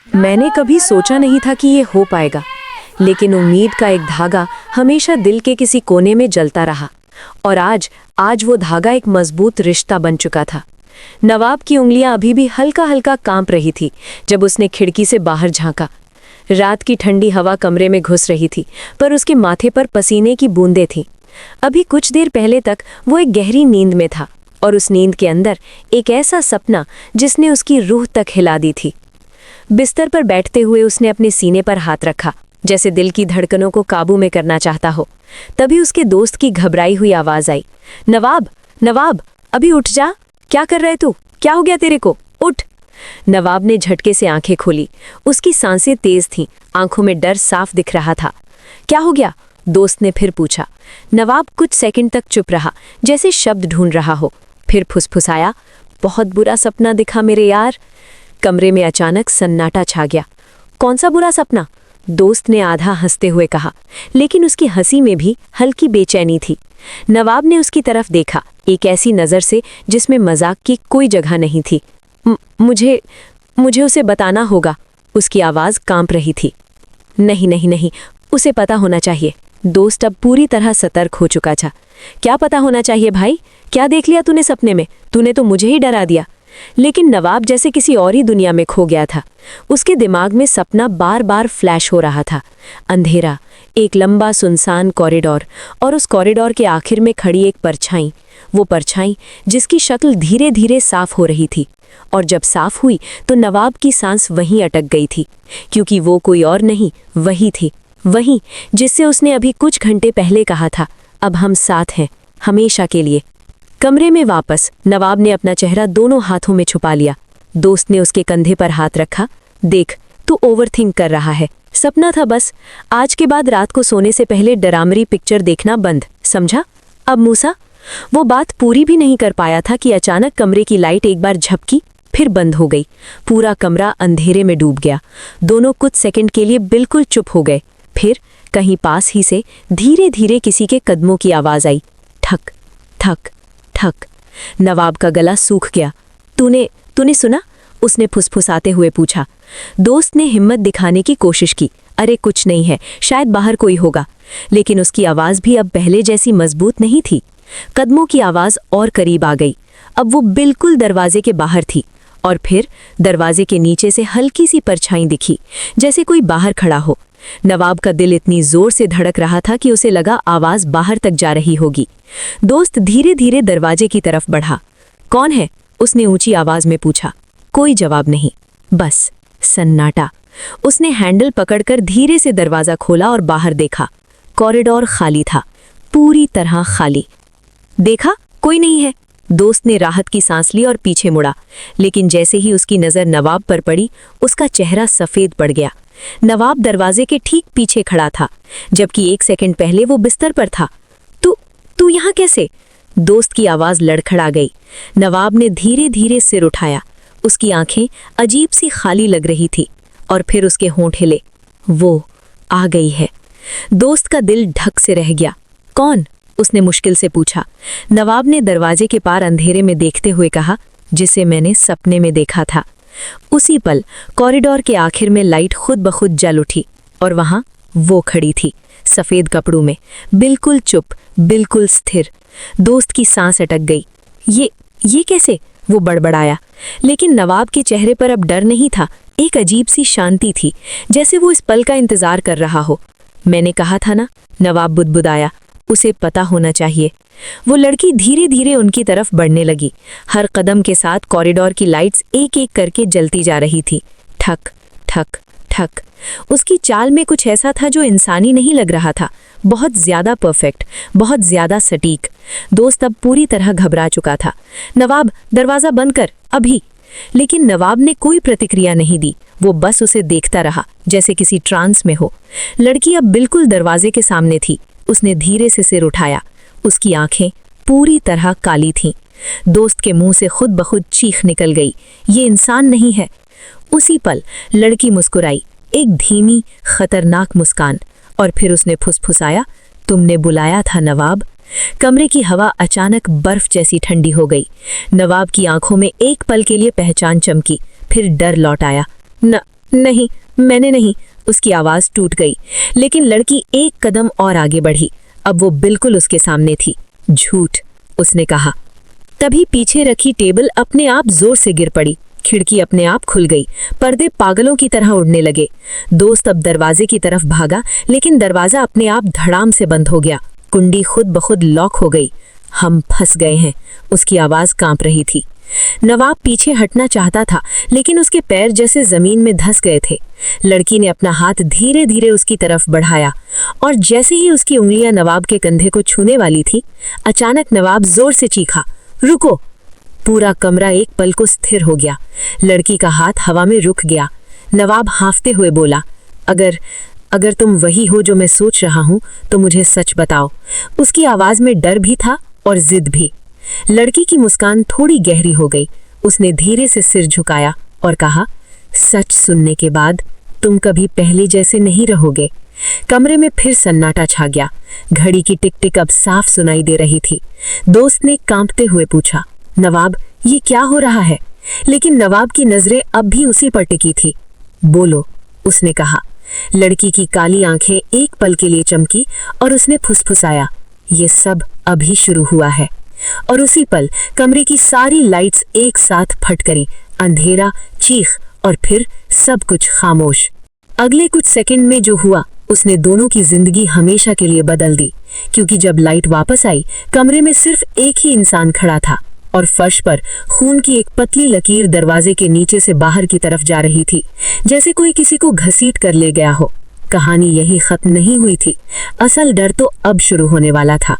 मैंने कभी सोचा नहीं था कि ये हो पाएगा, लेकिन उम्मीद का एक धागा हमेशा दिल के किसी कोने में जलता रहा। और आज वो धागा एक मजबूत रिश्ता बन चुका था। नवाब की उंगलियां अभी भी हल्का हल्का कांप रही थी जब उसने खिड़की से बाहर झांका। रात की ठंडी हवा कमरे में घुस रही थी, पर उसके माथे पर पसीने की बूंदें थीं। अभी कुछ देर पहले तक वो एक गहरी नींद में था, और उस नींद के अंदर एक ऐसा सपना जिसने उसकी रूह तक हिला दी थी। बिस्तर पर बैठते हुए उसने अपने सीने पर हाथ रखा, जैसे दिल की धड़कनों को काबू में करना चाहता हो। तभी उसके दोस्त की घबराई हुई आवाज आई, नवाब, नवाब, अभी उठ जा। क्या कर रहे तू? क्या हो गया तेरे को? उठ। नवाब ने झटके से आंखें खोली। उसकी सांसें तेज थीं, आंखों में डर साफ दिख रहा था। क्या हो गया? दोस्त ने फिर पूछा। नवाब कुछ सेकंड तक चुप रहा, जैसे शब्द ढूंढ रहा हो। फिर फुसफुसाया, बहुत बुरा सपना दिखा मेरे यार। कमरे में अचानक सन्नाटा छा गया। कौन सा बुरा सपना? दोस्त ने आधा हंसते हुए कहा, लेकिन उसकी हंसी में भी हल्की बेचैनी थी। नवाब ने उसकी तरफ देखा, एक ऐसी नज़र से जिसमें मजाक की कोई जगह नहीं थी। मुझे उसे बताना होगा। उसकी आवाज़ कांप रही थी। नहीं नहीं नहीं, उसे पता होना चाहिए। दोस्त अब पूरी तरह सतर्क हो चुका था। क्या पता होना चाहिए भाई? क्या देख लिया तूने सपने में? तूने तो मुझे ही डरा दिया। लेकिन नवाब जैसे किसी और ही दुनिया में खो गया था। उसके दिमाग में सपना बार बार फ्लैश हो रहा था। अंधेरा, एक लंबा सुनसान कॉरिडोर, और उस कॉरिडोर के आखिर में खड़ी एक परछाई। वो परछाई जिसकी शक्ल धीरे धीरे साफ हो रही थी, और जब साफ हुई तो नवाब की सांस वहीं अटक गई थी, क्योंकि वो कोई और नहीं, वही थी, वही जिससे उसने अभी कुछ घंटे पहले कहा था, अब हम साथ हैं, हमेशा के लिए। कमरे में वापस नवाब ने अपना चेहरा दोनों हाथों में छुपा लिया। दोस्त ने उसके कंधे पर हाथ रखा। देख, तू ओवरथिंक कर रहा है। सपना था बस। आज के बाद रात को सोने से पहले डरामरी पिक्चर देखना बंद, समझा? अब मूसा। वो बात पूरी भी नहीं कर पाया था कि अचानक कमरे की लाइट एक बार झपकी, फिर बंद हो गई। पूरा कमरा अंधेरे में डूब गया। दोनों कुछ सेकंड के लिए बिल्कुल चुप हो गए। फिर कहीं पास ही से धीरे धीरे किसी के कदमों की आवाज आई। ठक ठक ठक। नवाब का गला सूख गया। तूने सुना? उसने फुसफुसाते हुए पूछा। दोस्त ने हिम्मत दिखाने की कोशिश की। अरे कुछ नहीं है, शायद बाहर कोई होगा। लेकिन उसकी आवाज भी अब पहले जैसी मजबूत नहीं थी। कदमों की आवाज और करीब आ गई। अब वो बिल्कुल दरवाजे के बाहर थी, और फिर दरवाजे के नीचे से हल्की सी परछाई दिखी, जैसे कोई बाहर खड़ा हो। नवाब का दिल इतनी जोर से धड़क रहा था कि उसे लगा आवाज बाहर तक जा रही होगी। दोस्त धीरे धीरे दरवाजे की तरफ बढ़ा। कौन है? उसने ऊंची आवाज में पूछा। कोई जवाब नहीं, बस सन्नाटा। उसने हैंडल पकड़कर धीरे से दरवाजा खोला और बाहर देखा। कॉरिडोर खाली था, पूरी तरह खाली। देखा, कोई नहीं है। दोस्त ने राहत की सांस ली और पीछे मुड़ा, लेकिन जैसे ही उसकी नजर नवाब पर पड़ी, उसका चेहरा सफेद पड़ गया। नवाब दरवाजे के ठीक पीछे खड़ा था, जबकि एक सेकंड पहले वो बिस्तर पर था। तू यहाँ कैसे? दोस्त की आवाज लड़खड़ा गई। नवाब ने धीरे धीरे सिर उठाया। उसकी आंखें अजीब सी खाली लग रही थी, और फिर उसके होंठ हिले। वो आ गई है। दोस्त का दिल ढक से रह गया। कौन? उसने मुश्किल से पूछा। नवाब ने दरवाजे के पार अंधेरे में देखते हुए कहा, जिसे मैंने सपने में देखा था। उसी पल कॉरिडोर के आखिर में लाइट खुद ब खुद जल उठी, और वहां वो खड़ी थी, सफेद कपड़ों में, बिल्कुल चुप, बिल्कुल स्थिर। दोस्त की सांस अटक गई। ये कैसे? वो बड़बड़ाया। लेकिन नवाब के चेहरे पर अब डर नहीं था, एक अजीब सी शांति थी, जैसे वो इस पल का इंतजार कर रहा हो। मैंने कहा था ना, नवाब बुदबुदाया, उसे पता होना चाहिए। वो लड़की धीरे धीरे उनकी तरफ बढ़ने लगी। हर कदम के साथ कॉरिडोर की लाइट्स एक एक करके जलती जा रही थी। ठक ठक ठक। उसकी चाल में कुछ ऐसा था जो इंसानी नहीं लग रहा था, बहुत ज्यादा परफेक्ट, बहुत ज्यादा सटीक। दोस्त अब पूरी तरह घबरा चुका था। नवाब, दरवाजा बंद कर, अभी। लेकिन नवाब ने कोई प्रतिक्रिया नहीं दी। वो बस उसे देखता रहा, जैसे किसी ट्रांस में हो। लड़की अब बिल्कुल दरवाजे के सामने थी। उसने धीरे से सिर उठाया। उसकी आंखें पूरी तरह काली थीं। दोस्त के मुंह से खुद ब खुद चीख निकल गई, ये इंसान नहीं है। उसी पल लड़की मुस्कुराई, एक धीमी खतरनाक मुस्कान, और फिर उसने फुसफुसाया, तुमने बुलाया था नवाब। कमरे की हवा अचानक बर्फ जैसी ठंडी हो गई। नवाब की आंखों में एक पल के लिए पहचान चमकी, फिर डर लौट आया। नहीं, मैंने नहीं। उसकी आवाज टूट गई, लेकिन लड़की एक कदम और आगे बढ़ी। अब वो बिल्कुल उसके सामने थी। झूठ, उसने कहा। तभी पीछे रखी टेबल अपने आप जोर से गिर पड़ी। खिड़की अपने आप खुल गई। पर्दे पागलों की तरह उड़ने लगे। दोस्त अब दरवाजे की तरफ भागा, लेकिन दरवाजा अपने आप धड़ाम से बंद हो गया। कुंडी खुद ब खुद लॉक हो गई। हम फंस गए हैं, उसकी आवाज कांप रही थी। नवाब पीछे हटना चाहता था, लेकिन उसके पैर जैसे जमीन में धंस गए थे। लड़की ने अपना हाथ धीरे धीरे उसकी तरफ बढ़ाया, और जैसे ही उसकी उंगलियां नवाब के कंधे को छूने वाली थी, अचानक नवाब जोर से चीखा, रुको! पूरा कमरा एक पल को स्थिर हो गया। लड़की का हाथ हवा में रुक गया। नवाब हांफते हुए बोला, अगर तुम वही हो जो मैं सोच रहा हूं, तो मुझे सच बताओ। उसकी आवाज में डर भी था और जिद भी। लड़की की मुस्कान थोड़ी गहरी हो गई। उसने धीरे से सिर झुकाया और कहा, सच सुनने के बाद तुम कभी पहले जैसे नहीं रहोगे। कमरे में फिर सन्नाटा छा गया। घड़ी की टिक टिक अब साफ सुनाई दे रही थी। दोस्त ने कांपते हुए पूछा, नवाब, ये क्या हो रहा है? लेकिन नवाब की नजरें अब भी उसी पर टिकी थी। बोलो, उसने कहा। लड़की की काली आंखें एक पल के लिए चमकी और उसने फुसफुसाया, ये सब अभी शुरू हुआ है। और उसी पल कमरे की सारी लाइट्स एक साथ फट गई। अंधेरा, चीख और फिर सब कुछ खामोश। अगले कुछ सेकंड में जो हुआ, उसने दोनों की जिंदगी हमेशा के लिए बदल दी। क्योंकि जब लाइट वापस आई, कमरे में सिर्फ एक ही इंसान खड़ा था, और फर्श पर खून की एक पतली लकीर दरवाजे के नीचे से बाहर की तरफ जा रही थी, जैसे कोई किसी को घसीट कर ले गया हो। कहानी यही खत्म नहीं हुई थी। असल डर तो अब शुरू होने वाला था।